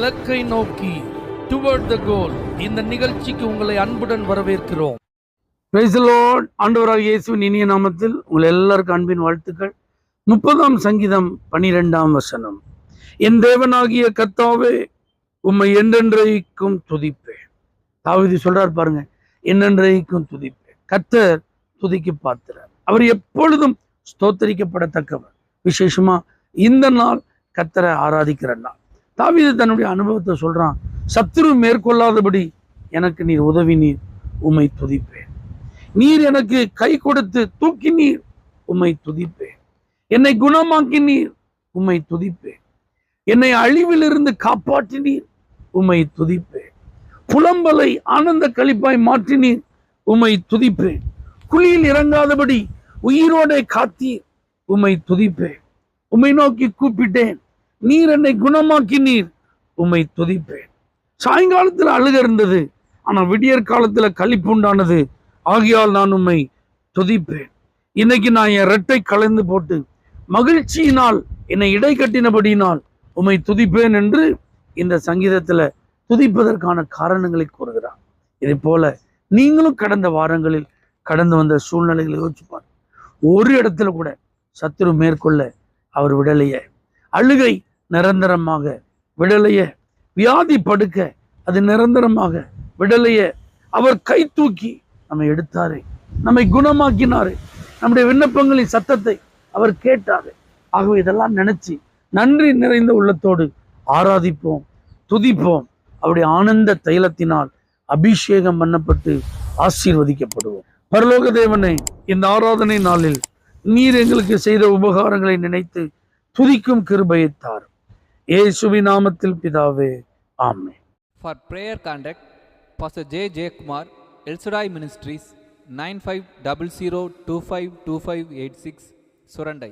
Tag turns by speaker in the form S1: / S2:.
S1: இலக்கை நோக்கி டுவர்ட் த கோல் இந்த நிகழ்ச்சிக்கு உங்களை அன்புடன் வரவேற்கிறோம்.
S2: Praise the Lord. ஆண்டவராகிய இயேசுவின் இனிய நாமத்தில் உங்கள் எல்லாருக்கும் அன்பின் வாழ்த்துக்கள். 30ஆம் சங்கீதம் 12ஆம் வசனம். என் தேவனாகிய கர்த்தாவே உம்மை என்றென்றைக்கும் துதிப்பேன். தாவீது சொல்றார் பாருங்க, என்னென்றைக்கும் துதிப்பேன். கர்த்தர் துதிக்கு பாத்திரர், அவர் எப்பொழுதும் ஸ்தோத்தரிக்கப்படத்தக்கவர். விசேஷமா இந்த நாள் கர்த்தரை ஆராதிக்கிற நாள். தாவீது தன்னுடைய அனுபவத்தை சொல்றான். சத்துரு மேற்கொள்ளாதபடி எனக்கு நீர் உதவி, நீர் உம்மை துதிப்பேன். நீர் எனக்கு கை கொடுத்து தூக்கி நீர் உம்மை துதிப்பேன். என்னை குணமாக்கி நீர் உம்மை துதிப்பேன். என்னை அழிவிலிருந்து காப்பாற்றி நீர் உம்மை துதிப்பேன். புலம்பலை ஆனந்த களிப்பாய் மாற்றி நீர் உம்மை துதிப்பேன். குழியில் இறங்காதபடி உயிரோட காத்தீர் உம்மை துதிப்பேன். உம்மை நோக்கி கூப்பிட்டேன், நீர் என்னை குணமாக்கி நீர் உம்மை துதிப்பேன். சாயங்காலத்தில் அழுக இருந்தது, ஆனா விடியற் காலத்துல களிப்பு உண்டானது. ஆகையால் நான் உம்மை துதிப்பேன். இன்னைக்கு நான் என் ரெட்டை கலந்து போட்டு மகிழ்ச்சியினால் என்னை இடை கட்டினபடியினால் உம்மை துதிப்பேன் என்று இந்த சங்கீதத்துல துதிப்பதற்கான காரணங்களை கூறுகிறார். இதே போல நீங்களும் கடந்த வாரங்களில் கடந்து வந்த சூழ்நிலைகளை யோசிப்பார். ஒரு இடத்துல கூட சத்துரு மேற்கொள்ள அவர் விடலைய, அழுகை நிரந்தரமாக விடலைய, வியாதி படுக்க அது நிரந்தரமாக விடலைய, அவர் கை தூக்கி நம்மை எடுத்தாரு, நம்மை குணமாக்கினாரு, நம்முடைய விண்ணப்பங்களின் சத்தத்தை அவர் கேட்டாரு. ஆகவே இதெல்லாம் நினைச்சு நன்றி நிறைந்த உள்ளத்தோடு ஆராதிப்போம், துதிப்போம். அவருடைய ஆனந்த தைலத்தினால் அபிஷேகம் பண்ணப்பட்டு ஆசீர்வதிக்கப்படுவோம். பரலோக தேவனை, இந்த ஆராதனை நாளில் நீர் எங்களுக்கு செய்த உபகாரங்களை நினைத்து துதிக்கும் கிருபையை தாரும். இயேசுவின் நாமத்தில் பிதாவே, ஆமென்.
S3: For prayer contact Pastor J. Kumar, El Shaddai Ministries, 9500252586, Surandai.